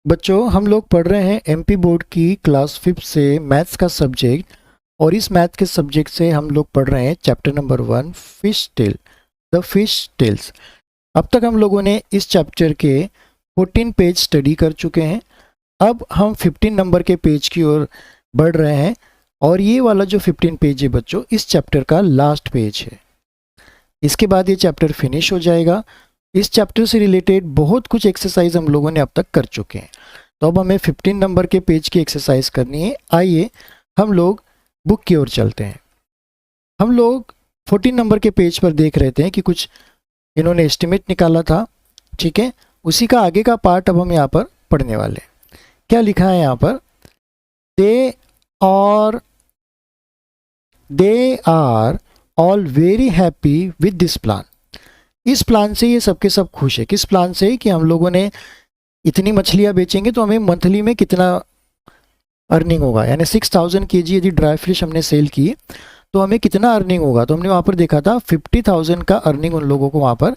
बच्चों हम लोग पढ़ रहे हैं एमपी बोर्ड की क्लास 5 से मैथ्स का सब्जेक्ट। और इस मैथ के सब्जेक्ट से हम लोग पढ़ रहे हैं chapter number 1 fish tail, the fish tails. अब तक हम लोगों ने इस चैप्टर के 14 पेज स्टडी कर चुके हैं। अब हम 15 नंबर के पेज की ओर बढ़ रहे हैं और ये वाला जो 15 पेज है बच्चों, इस चैप्टर का लास्ट पेज है। इसके बाद ये चैप्टर फिनिश हो जाएगा। इस चैप्टर से रिलेटेड बहुत कुछ एक्सरसाइज हम लोगों ने अब तक कर चुके हैं, तो अब हमें 15 नंबर के पेज की एक्सरसाइज करनी है। आइए हम लोग बुक की ओर चलते हैं। हम लोग 14 नंबर के पेज पर देख रहे थे कि कुछ इन्होंने एस्टिमेट निकाला था, ठीक है। उसी का आगे का पार्ट अब हम यहाँ पर पढ़ने वाले हैं। क्या लिखा है यहाँ पर? They are all very happy with this plan. इस प्लान से ये सबके सब खुश है। किस प्लान से? कि हम लोगों ने इतनी मछलियाँ बेचेंगे तो हमें मंथली में कितना अर्निंग होगा, यानी 6000 kg यदि ड्राई फिश हमने सेल की तो हमें कितना अर्निंग होगा। तो हमने वहाँ पर देखा था 50,000 का अर्निंग उन लोगों को वहाँ पर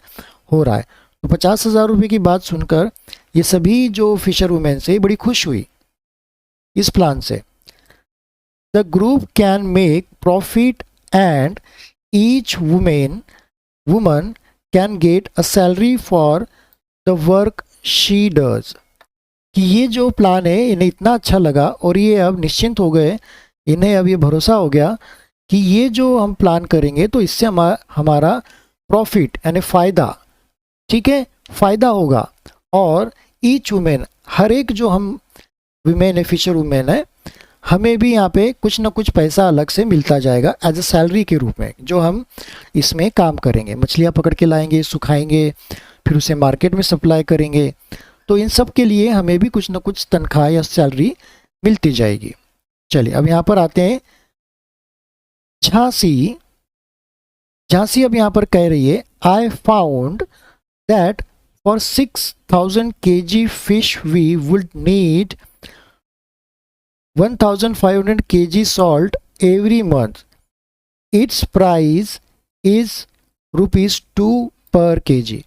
हो रहा है। तो 50,000 रुपये की बात सुनकर ये सभी जो फिशर वुमेन से बड़ी खुश हुई इस प्लान से। The group can make profit and each woman can get a salary for the work she does. कि ये जो प्लान है इन्हें इतना अच्छा लगा और ये अब निश्चिंत हो गए, इन्हें अब ये भरोसा हो गया कि ये जो हम प्लान करेंगे तो इससे हमारा प्रॉफिट यानी फ़ायदा, ठीक है, फ़ायदा होगा। और ईच वुमेन, हर एक जो हम वुमेन है, फिशर वुमेन है, हमें भी यहाँ पे कुछ ना कुछ पैसा अलग से मिलता जाएगा एज अ सैलरी के रूप में, जो हम इसमें काम करेंगे। मछलियाँ पकड़ के लाएंगे, सुखाएंगे, फिर उसे मार्केट में सप्लाई करेंगे, तो इन सब के लिए हमें भी कुछ ना कुछ तनख्वाह या सैलरी मिलती जाएगी। चलिए अब यहाँ पर आते हैं झांसी। झांसी अब यहाँ पर कह रही है I found that for 6000 kg fish we would need 1500 kg salt every month. Its price is ₹2 per kg.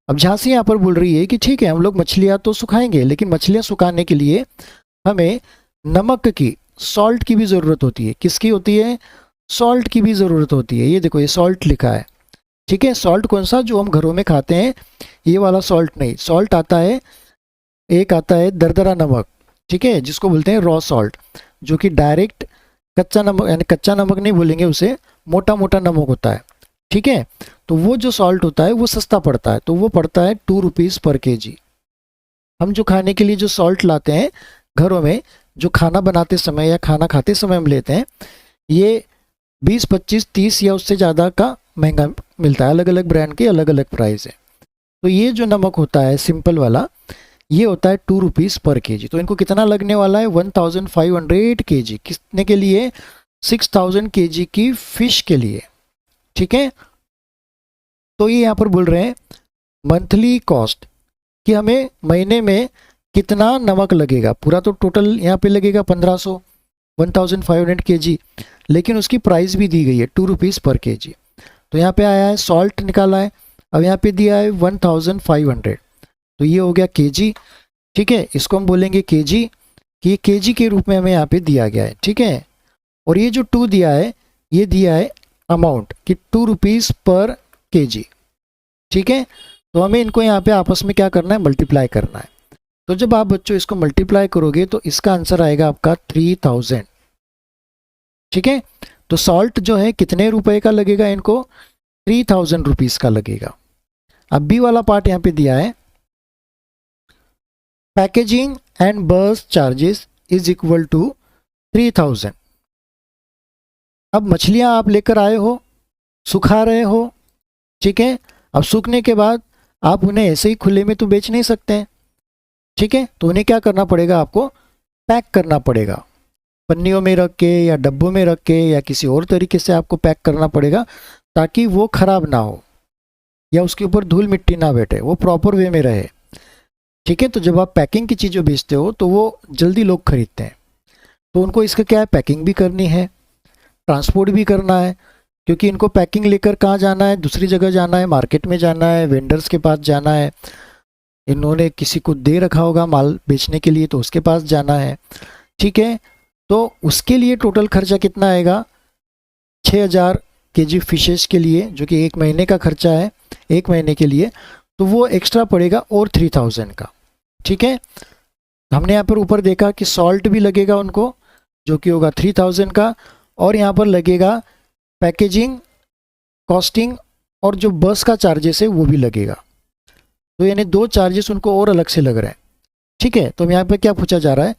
अब झांसी यहाँ पर बोल रही है कि ठीक है, हम लोग मछलियाँ तो सुखाएंगे, लेकिन मछलियाँ सुखाने के लिए हमें नमक की, सॉल्ट की भी ज़रूरत होती है। किसकी होती है? सॉल्ट की भी ज़रूरत होती है। ये देखो, ये सॉल्ट लिखा है, ठीक है। सॉल्ट कौन सा? जो हम घरों में खाते हैं, ये वाला सॉल्ट नहीं। सॉल्ट आता है, एक आता है दरदरा नमक, ठीक है, जिसको बोलते हैं रॉ सॉल्ट, जो कि डायरेक्ट कच्चा नमक, यानी कच्चा नमक नहीं बोलेंगे उसे, मोटा मोटा नमक होता है, ठीक है। तो वो जो सॉल्ट होता है वो सस्ता पड़ता है, तो वो पड़ता है ₹2 पर kg। हम जो खाने के लिए जो सॉल्ट लाते हैं घरों में, जो खाना बनाते समय या खाना खाते समय हम लेते हैं, ये 20, 25, 30 या उससे ज़्यादा का महंगा मिलता है। अलग अलग ब्रांड के अलग अलग प्राइस है। तो ये जो नमक होता है सिंपल वाला, ये होता है ₹2 पर kg। तो इनको कितना लगने वाला है? 1500 kg। कितने के लिए? 6000 kg की फिश के लिए, ठीक है। तो ये यहाँ पर बोल रहे हैं मंथली कॉस्ट, कि हमें महीने में कितना नमक लगेगा। पूरा तो टोटल यहाँ पे लगेगा 1500 kg, लेकिन उसकी प्राइस भी दी गई है ₹2 पर kg। तो यहाँ पे आया है सॉल्ट निकाला है, अब यहाँ पे दिया है 1500, तो ये हो गया kg, ठीक है। इसको हम बोलेंगे kg, कि ये kg के रूप में हमें यहाँ पे दिया गया है, ठीक है। और ये जो 2 दिया है, ये दिया है अमाउंट, कि ₹2 पर kg, ठीक है। तो हमें इनको यहाँ पे आपस में क्या करना है? मल्टीप्लाई करना है। तो जब आप बच्चों इसको मल्टीप्लाई करोगे तो इसका आंसर आएगा आपका 3000, ठीक है। तो सॉल्ट जो है कितने रुपए का लगेगा? इनको ₹3000 का लगेगा। अब बी वाला पार्ट यहाँ पे दिया है, पैकेजिंग एंड बस चार्जेस इज इक्वल टू 3000। अब मछलियाँ आप लेकर आए हो, सुखा रहे हो, ठीक है। अब सूखने के बाद आप उन्हें ऐसे ही खुले में तो बेच नहीं सकते हैं, ठीक है। तो उन्हें क्या करना पड़ेगा? आपको पैक करना पड़ेगा, पन्नियों में रख के या डब्बों में रख के या किसी और तरीके से आपको पैक करना पड़ेगा, ताकि वो ख़राब ना हो या उसके ऊपर धूल मिट्टी ना बैठे, वो प्रॉपर वे में रहे, ठीक है। तो जब आप पैकिंग की चीज़ें बेचते हो तो वो जल्दी लोग खरीदते हैं, तो उनको इसका क्या है? पैकिंग भी करनी है, ट्रांसपोर्ट भी करना है, क्योंकि इनको पैकिंग लेकर कहाँ जाना है? दूसरी जगह जाना है, मार्केट में जाना है, वेंडर्स के पास जाना है, इन्होंने किसी को दे रखा होगा माल बेचने के लिए, तो उसके पास जाना है, ठीक है। तो उसके लिए टोटल खर्चा कितना आएगा, 6000 केजी फिशेस के लिए, जो कि 1 महीने का खर्चा है, 1 महीने के लिए, तो वो एक्स्ट्रा पड़ेगा और 3000 का, ठीक है। हमने यहाँ पर ऊपर देखा कि सॉल्ट भी लगेगा उनको, जो कि होगा 3000 का, और यहाँ पर लगेगा पैकेजिंग, कॉस्टिंग, और जो बस का चार्जेस है वो भी लगेगा। तो यानी 2 चार्जेस उनको और अलग से लग रहे हैं, ठीक है। तो यहाँ पे क्या पूछा जा रहा है,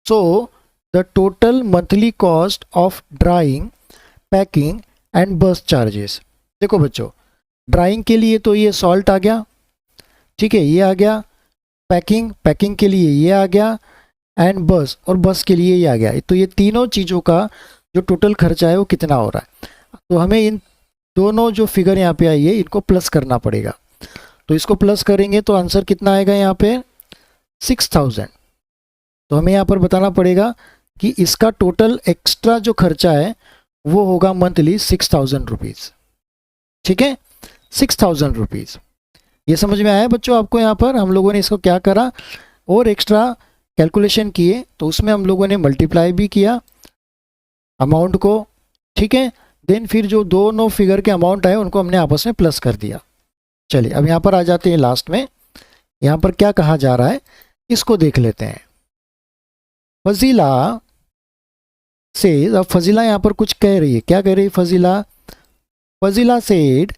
so the total monthly cost of drawing, packing and बस चार्जेस। देखो बच्चों, ड्राइंग के लिए तो ये सॉल्ट आ गया, ठीक है, ये आ गया, पैकिंग के लिए ये आ गया, एंड बस, और बस के लिए ये आ गया। तो ये तीनों चीज़ों का जो टोटल खर्चा है वो कितना हो रहा है। तो हमें इन दोनों जो फिगर यहाँ पे आई है इनको प्लस करना पड़ेगा। तो इसको प्लस करेंगे तो आंसर कितना आएगा यहाँ पे, 6000। तो हमें यहाँ पर बताना पड़ेगा कि इसका टोटल एक्स्ट्रा जो खर्चा है वो होगा मंथली 6000 रुपीज़, ठीक है, 6000 रुपीज़। ये समझ में आया बच्चों आपको। यहाँ पर हम लोगों ने इसको क्या करा, और एक्स्ट्रा कैलकुलेशन किए, तो उसमें हम लोगों ने मल्टीप्लाई भी किया अमाउंट को, ठीक है। देन फिर जो दोनों फिगर के अमाउंट आए उनको हमने आपस में प्लस कर दिया। चलिए अब यहाँ पर आ जाते हैं लास्ट में, यहाँ पर क्या कहा जा रहा है इसको देख लेते हैं। फजीला से, अब फजीला यहाँ पर कुछ कह रही है, क्या कह रही है Fazila, Fazila said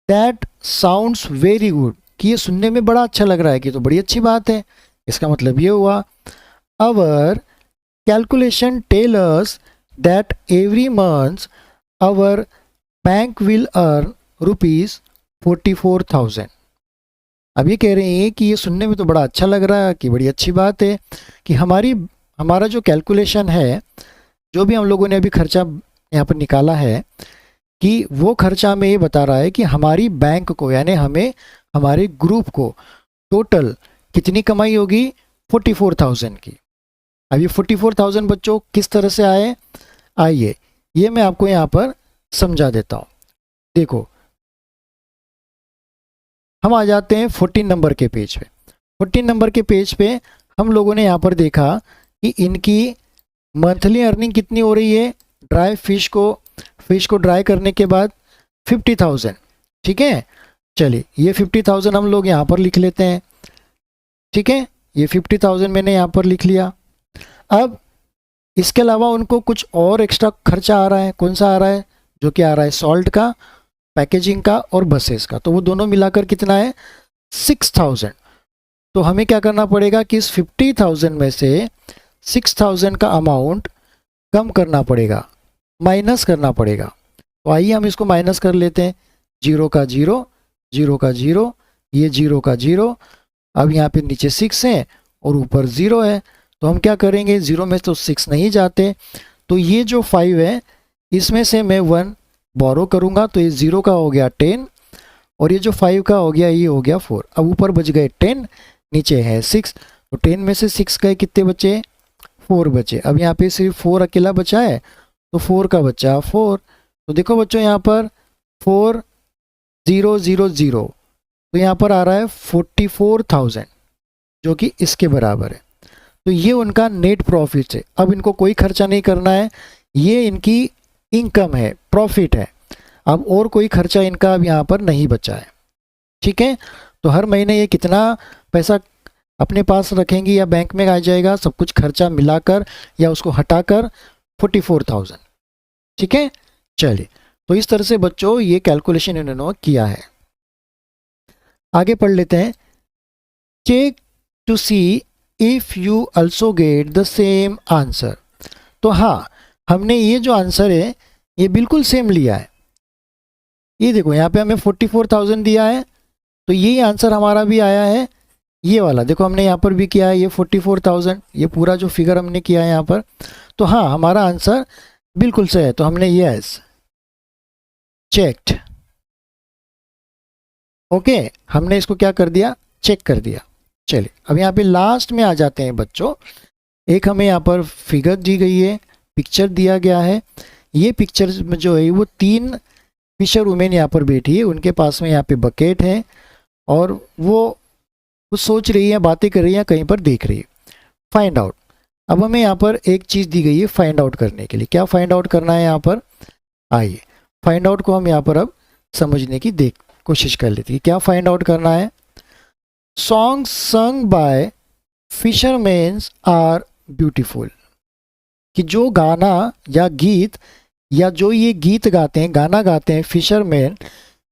that sounds very good, कि ये सुनने में बड़ा अच्छा लग रहा है, कि तो बड़ी अच्छी बात है। इसका मतलब ये हुआ, our calculation tell us that every month our bank will earn ₹44,000। अब ये कह रहे हैं कि ये सुनने में तो बड़ा अच्छा लग रहा है, कि बड़ी अच्छी बात है कि हमारा जो कैलकुलेशन है, जो भी हम लोगों ने अभी खर्चा यहाँ पर निकाला है, कि वो खर्चा में ये बता रहा है कि हमारी बैंक को, यानी हमें, हमारे ग्रुप को टोटल कितनी कमाई होगी, 44,000 की। अब ये 44,000 बच्चों किस तरह से आए, आइए ये मैं आपको यहाँ पर समझा देता हूँ। देखो, हम आ जाते हैं 14 नंबर के पेज पे। 14 नंबर के पेज पे हम लोगों ने यहाँ पर देखा कि इनकी मंथली अर्निंग कितनी हो रही है, ड्राई फिश को ड्राई करने के बाद 50,000, ठीक है। चलिए ये 50,000 हम लोग यहाँ पर लिख लेते हैं, ठीक है, ये 50,000 मैंने यहाँ पर लिख लिया। अब इसके अलावा उनको कुछ और एक्स्ट्रा खर्चा आ रहा है, कौन सा आ रहा है, जो कि आ रहा है सॉल्ट का, पैकेजिंग का और बसेस का। तो वो दोनों मिलाकर कितना है, 6000। तो हमें क्या करना पड़ेगा कि इस 50,000 में से 6000 का अमाउंट कम करना पड़ेगा, माइनस करना पड़ेगा। तो आइए हम इसको माइनस कर लेते हैं, 0 का 0, 0 का 0, ये 0 का 0। अब यहाँ पे नीचे 6 है और ऊपर 0 है, तो हम क्या करेंगे, 0 में तो 6 नहीं जाते, तो ये जो 5 है इसमें से मैं 1 बोरो करूँगा, तो ये 0 का हो गया 10, और ये जो 5 का हो गया ये हो गया 4। अब ऊपर बच गए 10, नीचे है 6, तो 10 में से 6 गए, कितने बचे, 4 बचे। अब यहाँ पे सिर्फ 4 अकेला बचा है, तो 4 का बचा 4। तो देखो बच्चों यहाँ पर 4 0 0 0, तो यहाँ पर आ रहा है 44,000, जो कि इसके बराबर है। तो ये उनका नेट प्रॉफिट है। अब इनको कोई खर्चा नहीं करना है, ये इनकी इनकम है, प्रॉफिट है। अब और कोई खर्चा इनका अब यहाँ पर नहीं बचा है, ठीक है। तो हर महीने ये कितना पैसा अपने पास रखेंगी या बैंक में आ जाएगा, सब कुछ खर्चा मिलाकर या उसको हटाकर 44,000, ठीक है। चलिए, तो इस तरह से बच्चों ये कैलकुलेशन इन्होंने किया है। आगे पढ़ लेते हैं, check to see if you also get the same answer. तो हाँ, हमने ये जो आंसर है ये बिल्कुल सेम लिया है। ये देखो यहाँ पे हमें 44,000 दिया है, तो यही आंसर हमारा भी आया है, ये वाला देखो हमने यहाँ पर भी किया है, ये 44,000, ये पूरा जो फिगर हमने किया है यहाँ पर। तो हाँ, हमारा आंसर बिल्कुल सही है, तो हमने यस चेक्ड, ओके, हमने इसको क्या कर दिया, चेक कर दिया। चलिए अब यहाँ पे लास्ट में आ जाते हैं बच्चों। एक हमें यहाँ पर फिगर दी गई है, पिक्चर दिया गया है। ये पिक्चर में जो है वो 3 फिशर वुमेन यहाँ पर बैठी है, उनके पास में यहाँ पे बकेट है और वो कुछ सोच रही है, बातें कर रही है, कहीं पर देख रही है। Find out. अब हमें यहाँ पर एक चीज़ दी गई है फाइंड आउट करने के लिए। क्या फाइंड आउट करना है यहाँ पर? आइए फाइंड आउट को हम यहाँ पर अब समझने की कोशिश कर लेते हैं। क्या फाइंड आउट करना है? सॉन्ग्स सung बाय फिशरमैन्स आर ब्यूटीफुल। कि जो गाना या गीत या जो ये गीत गाते हैं, गाना गाते हैं फिशरमैन,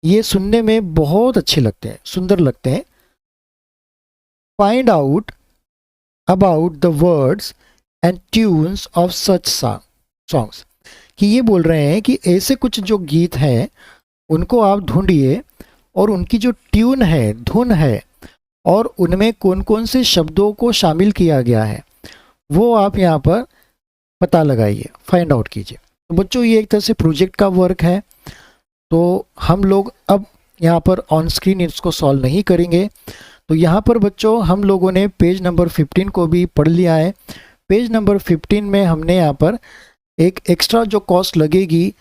ये सुनने में बहुत अच्छे लगते हैं, सुंदर लगते हैं। Find out about the words and tunes of such songs. कि ये बोल रहे हैं कि ऐसे कुछ जो गीत हैं उनको आप ढूंढिए और उनकी जो ट्यून है, धुन है, और उनमें कौन कौन से शब्दों को शामिल किया गया है वो आप यहाँ पर पता लगाइए, फाइंड आउट कीजिए। तो बच्चों ये एक तरह से प्रोजेक्ट का वर्क है। तो हम लोग अब यहाँ पर ऑन स्क्रीन इसको सॉल्व नहीं करेंगे। तो यहाँ पर बच्चों हम लोगों ने पेज नंबर 15 को भी पढ़ लिया है। पेज नंबर 15 में हमने यहाँ पर एक एक्स्ट्रा जो कॉस्ट लगेगी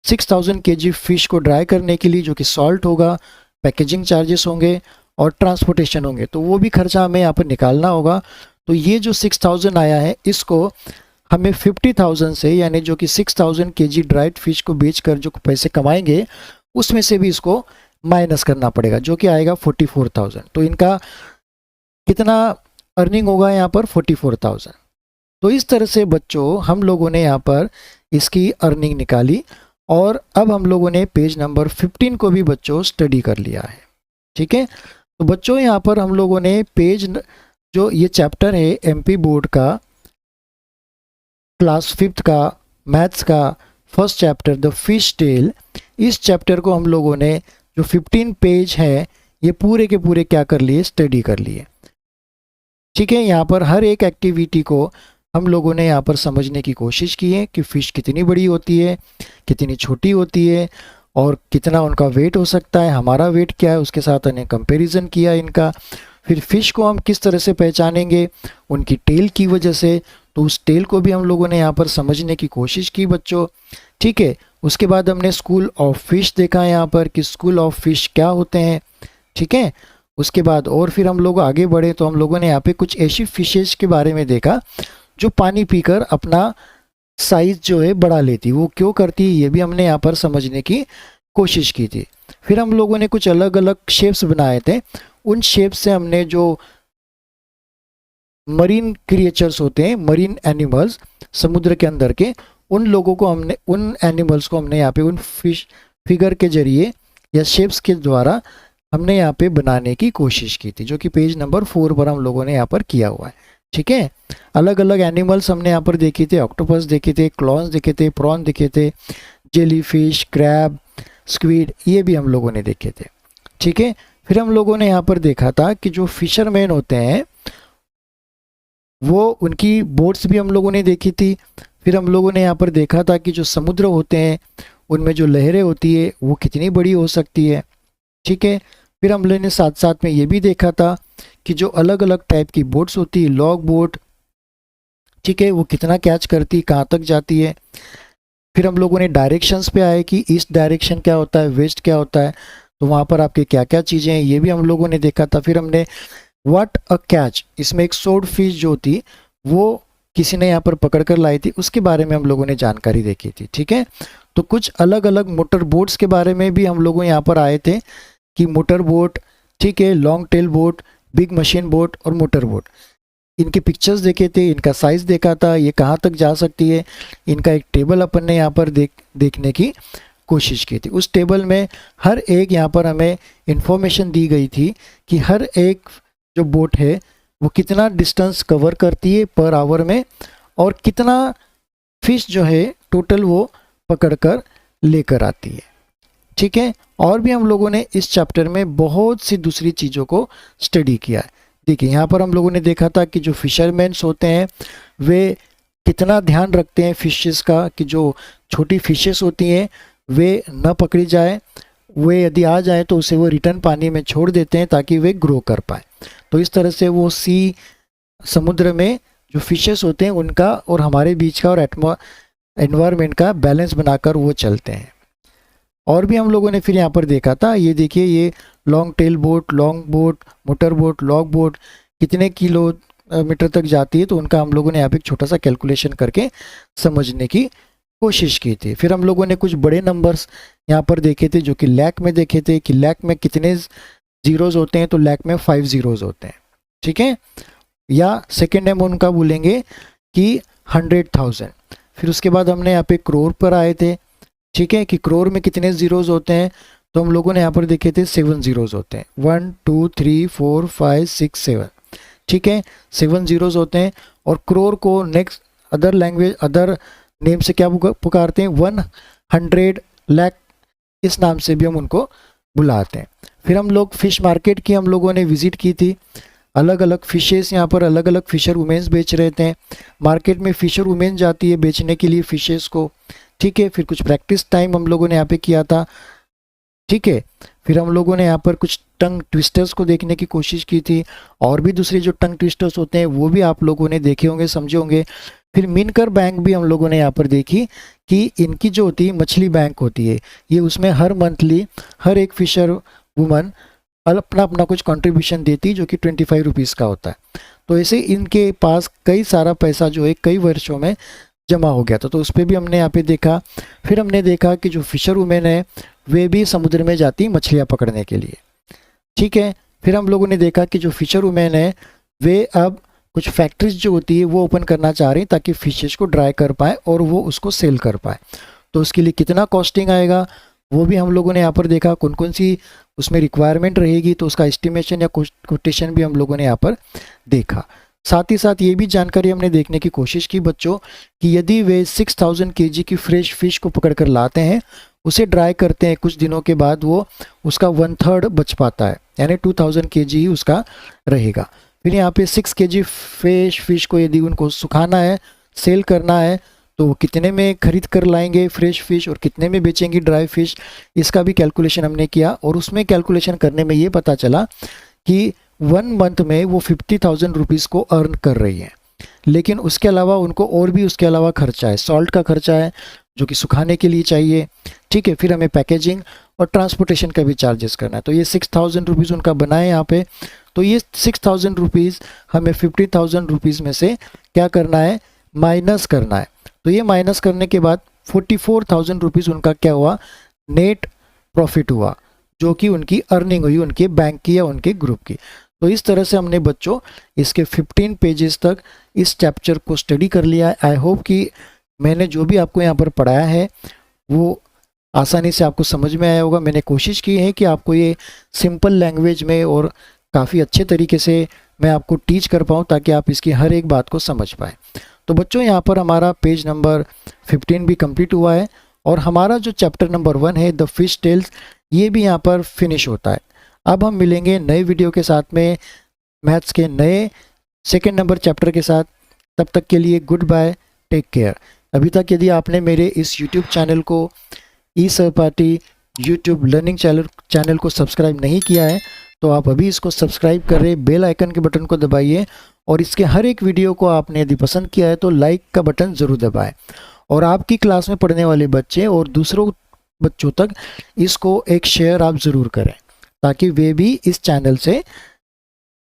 6000 kg फिश को ड्राई करने के लिए, जो कि सॉल्ट होगा, पैकेजिंग चार्जेस होंगे और ट्रांसपोर्टेशन होंगे, तो वो भी खर्चा हमें यहाँ पर निकालना होगा। तो ये जो 6000 आया है इसको हमें 50,000 से, यानी जो कि 6000 kg ड्राइड फिश को बेचकर जो पैसे कमाएंगे उसमें से भी इसको माइनस करना पड़ेगा, जो कि आएगा 44,000। तो इनका कितना अर्निंग होगा यहाँ पर? 44,000। तो इस तरह से बच्चों हम लोगों ने यहाँ पर इसकी अर्निंग निकाली और अब हम लोगों ने पेज नंबर 15 को भी बच्चों स्टडी कर लिया है। ठीक है, तो बच्चों यहाँ पर हम लोगों ने पेज जो ये चैप्टर है एमपी बोर्ड का क्लास 5th का मैथ्स का first chapter the fish tail, इस चैप्टर को हम लोगों ने जो 15 पेज है ये पूरे के पूरे क्या कर लिए? स्टडी कर लिए। ठीक है, यहाँ पर हर एक एक्टिविटी को हम लोगों ने यहाँ पर समझने की कोशिश की है कि फ़िश कितनी बड़ी होती है, कितनी छोटी होती है और कितना उनका वेट हो सकता है, हमारा वेट क्या है, उसके साथ हमने कंपैरिजन किया इनका। फिर फ़िश को हम किस तरह से पहचानेंगे? उनकी टेल की वजह से। तो उस टेल को भी हम लोगों ने यहाँ पर समझने की कोशिश की बच्चों। ठीक है, उसके बाद हमने स्कूल ऑफ फिश देखा यहाँ पर कि स्कूल ऑफ फिश क्या होते हैं। ठीक है, उसके बाद और फिर हम लोग आगे बढ़े तो हम लोगों ने यहाँ पे कुछ ऐसी फिशेज के बारे में देखा जो पानी पीकर अपना साइज जो है बढ़ा लेती, वो क्यों करती है ये भी हमने यहाँ पर समझने की कोशिश की थी। फिर हम लोगों ने कुछ अलग अलग शेप्स बनाए थे, उन शेप से हमने जो मरीन क्रिएचर्स होते हैं, मरीन एनिमल्स, समुद्र के अंदर के, उन लोगों को हमने, उन एनिमल्स को हमने यहाँ पे उन फिश फिगर के जरिए या शेप्स के द्वारा हमने यहाँ पे बनाने की कोशिश की थी, जो कि पेज नंबर 4 पर हम लोगों ने यहाँ पर किया हुआ है। ठीक है, अलग अलग एनिमल्स हमने यहाँ पर देखे थे, ऑक्टोपस देखे थे, क्लॉन्स देखे थे, प्रॉन देखे थे, जेली फिश, क्रैब, स्क्विड, ये भी हम लोगों ने देखे थे। ठीक है, फिर हम लोगों ने यहाँ पर देखा था कि जो फिशरमैन होते हैं वो, उनकी बोट्स भी हम लोगों ने देखी थी। फिर हम लोगों ने यहाँ पर देखा था कि जो समुद्र होते हैं उनमें जो लहरें होती है वो कितनी बड़ी हो सकती है। ठीक है, फिर हम लोगों ने साथ साथ में ये भी देखा था कि जो अलग अलग टाइप की बोट्स होती है, लॉग बोट, ठीक है, वो कितना कैच करती, कहाँ तक जाती है। फिर हम लोगों ने डायरेक्शंस पे आए कि ईस्ट डायरेक्शन क्या होता है, वेस्ट क्या होता है, तो वहाँ पर आपके क्या क्या चीज़ें हैं ये भी हम लोगों ने देखा था। फिर हमने व्हाट अ कैच, इसमें एक सोड फिश जो थी वो किसी ने यहाँ पर पकड़ कर लाई थी, उसके बारे में हम लोगों ने जानकारी देखी थी। ठीक है, तो कुछ अलग अलग मोटर बोट्स के बारे में भी हम लोग यहाँ पर आए थे कि मोटर बोट, ठीक है, long tail boat, big machine boat और मोटर बोट, इनके पिक्चर्स देखे थे, इनका साइज़ देखा था, ये कहाँ तक जा सकती है, इनका एक टेबल अपन ने यहाँ पर देखने की कोशिश की थी। उस टेबल में हर एक यहाँ पर हमें इंफॉर्मेशन दी गई थी कि हर एक जो बोट है वो कितना डिस्टेंस कवर करती है पर आवर में और कितना फिश जो है टोटल वो पकड़कर लेकर आती है। ठीक है, और भी हम लोगों ने इस चैप्टर में बहुत सी दूसरी चीज़ों को स्टडी किया है। देखिए यहाँ पर हम लोगों ने देखा था कि जो फिशरमैन्स होते हैं वे कितना ध्यान रखते हैं फिशेस का कि जो छोटी फिशेस होती हैं वे न पकड़ी जाए, वे यदि आ जाए तो उसे वो रिटर्न पानी में छोड़ देते हैं ताकि वे ग्रो कर पाए। तो इस तरह से वो समुद्र में जो फिशेस होते हैं उनका और हमारे बीच का और एनवायरनमेंट का बैलेंस बनाकर वो चलते हैं। और भी हम लोगों ने फिर यहाँ पर देखा था, ये देखिए ये long tail boat, long boat, motor boat, log boat कितने किलोमीटर तक जाती है, तो उनका हम लोगों ने यहाँ पे एक छोटा सा कैलकुलेशन करके समझने की कोशिश की थी। फिर हम लोगों ने कुछ बड़े नंबर्स यहाँ पर देखे थे जो कि लैख में देखे थे कि लैख में कितने जीरोज होते हैं, तो लैख में 5 जीरोज होते हैं, ठीक है। या सेकेंड हम उनका बोलेंगे कि 100,000। फिर उसके बाद हमने यहाँ पे करोड़ पर आए थे, ठीक है, कि करोड़ में कितने जीरोज होते हैं, तो हम लोगों ने यहाँ पर देखे थे 7 जीरोज होते हैं, 1 2 3 4 5 6 7, ठीक है, 7 जीरोज होते हैं। और करोड़ को next other language other name से क्या पुकारते हैं, 100 लाख, इस नाम से भी हम उनको बुलाते हैं। फिर हम लोग फिश मार्केट की हम लोगों ने विजिट की थी, अलग अलग फिशेस यहाँ पर अलग अलग फिशर वुमेन्स बेच रहे थे। मार्केट में फिशर वुमेन जाती है बेचने के लिए फिशेस को, ठीक है। फिर कुछ प्रैक्टिस टाइम हम लोगों ने यहाँ पे किया था, ठीक है। फिर हम लोगों ने यहाँ पर कुछ टंग ट्विस्टर्स को देखने की कोशिश की थी, और भी दूसरे जो टंग ट्विस्टर्स होते हैं वो भी आप लोगों ने देखे होंगे, समझे होंगे। फिर मिनकर बैंक भी हम लोगों ने यहाँ पर देखी कि इनकी जो होती है मछली बैंक होती है, ये उसमें हर मंथली हर एक फिशर वुमन अपना अपना कुछ कंट्रीब्यूशन देती जो कि 25 रुपीज़ का होता है। तो ऐसे इनके पास कई सारा पैसा जो है कई वर्षों में जमा हो गया था, तो उस पर भी हमने यहाँ पे देखा। फिर हमने देखा कि जो फिशर वुमेन है वे भी समुद्र में जाती मछलियाँ पकड़ने के लिए, ठीक है। फिर हम लोगों ने देखा कि जो फिशर वुमेन है वे अब कुछ फैक्ट्रीज जो होती है वो ओपन करना चाह रही हैं ताकि फिशेस को ड्राई कर पाए और वो उसको सेल कर पाए। तो उसके लिए कितना कॉस्टिंग आएगा वो भी हम लोगों ने यहाँ पर देखा, कौन कौन सी उसमें रिक्वायरमेंट रहेगी, तो उसका एस्टिमेशन या कोटेशन भी हम लोगों ने यहाँ पर देखा। साथ ही साथ ये भी जानकारी हमने देखने की कोशिश की बच्चों कि यदि वे 6000 kg की फ्रेश फिश को पकड़ कर लाते हैं, उसे ड्राई करते हैं, कुछ दिनों के बाद वो उसका 1/3 बच पाता है, यानी 2000 kg ही उसका रहेगा। फिर यहाँ पे 6 kg फ्रेश फिश को यदि उनको सुखाना है, सेल करना है, तो वो कितने में खरीद कर लाएंगे फ्रेश फिश और कितने में बेचेंगी ड्राई फिश, इसका भी कैलकुलेशन हमने किया। और उसमें कैलकुलेशन करने में ये पता चला कि 1 मंथ में वो 50,000 रुपीज़ को अर्न कर रही है। लेकिन उसके अलावा उनको और भी उसके अलावा खर्चा है, सॉल्ट का खर्चा है जो कि सुखाने के लिए चाहिए, ठीक है। फिर हमें पैकेजिंग और ट्रांसपोर्टेशन का भी चार्जेस करना है। तो ये 6000 रुपीज़ उनका बना है यहाँ पे। तो ये 6000 रुपीज़ हमें 50,000 रुपीज़ में से क्या करना है, माइनस करना है। तो ये माइनस करने के बाद 44,000 रुपीज़ उनका क्या हुआ, नेट प्रॉफिट हुआ, जो कि उनकी अर्निंग हुई उनके बैंक की या उनके ग्रुप की। तो इस तरह से हमने बच्चों इसके 15 पेजेस तक इस चैप्टर को स्टडी कर लिया है। आई होप कि मैंने जो भी आपको यहाँ पर पढ़ाया है वो आसानी से आपको समझ में आया होगा। मैंने कोशिश की है कि आपको ये सिंपल लैंग्वेज में और काफ़ी अच्छे तरीके से मैं आपको टीच कर पाऊँ ताकि आप इसकी हर एक बात को समझ पाएँ। तो बच्चों यहाँ पर हमारा पेज नंबर 15 भी कंप्लीट हुआ है और हमारा जो चैप्टर नंबर 1 है द फिश टेल्स, ये भी यहाँ पर फिनिश होता है। अब हम मिलेंगे नए वीडियो के साथ में मैथ्स के नए सेकेंड नंबर चैप्टर के साथ। तब तक के लिए गुड बाय, टेक केयर। अभी तक यदि आपने मेरे इस यूट्यूब चैनल को ई सहपाठी यूट्यूब लर्निंग चैनल को सब्सक्राइब नहीं किया है तो आप अभी इसको सब्सक्राइब करें, बेल आइकन के बटन को दबाइए और इसके हर एक वीडियो को आपने यदि पसंद किया है तो लाइक का बटन ज़रूर दबाएं। और आपकी क्लास में पढ़ने वाले बच्चे और दूसरों बच्चों तक इसको एक शेयर आप ज़रूर करें ताकि वे भी इस चैनल से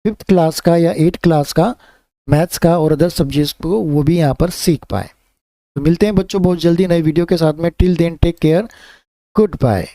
5th क्लास का या 8th क्लास का मैथ्स का और अदर सब्जेक्ट्स को वो भी यहाँ पर सीख पाए। तो मिलते हैं बच्चों बहुत जल्दी नए वीडियो के साथ में। Till then take care, good bye.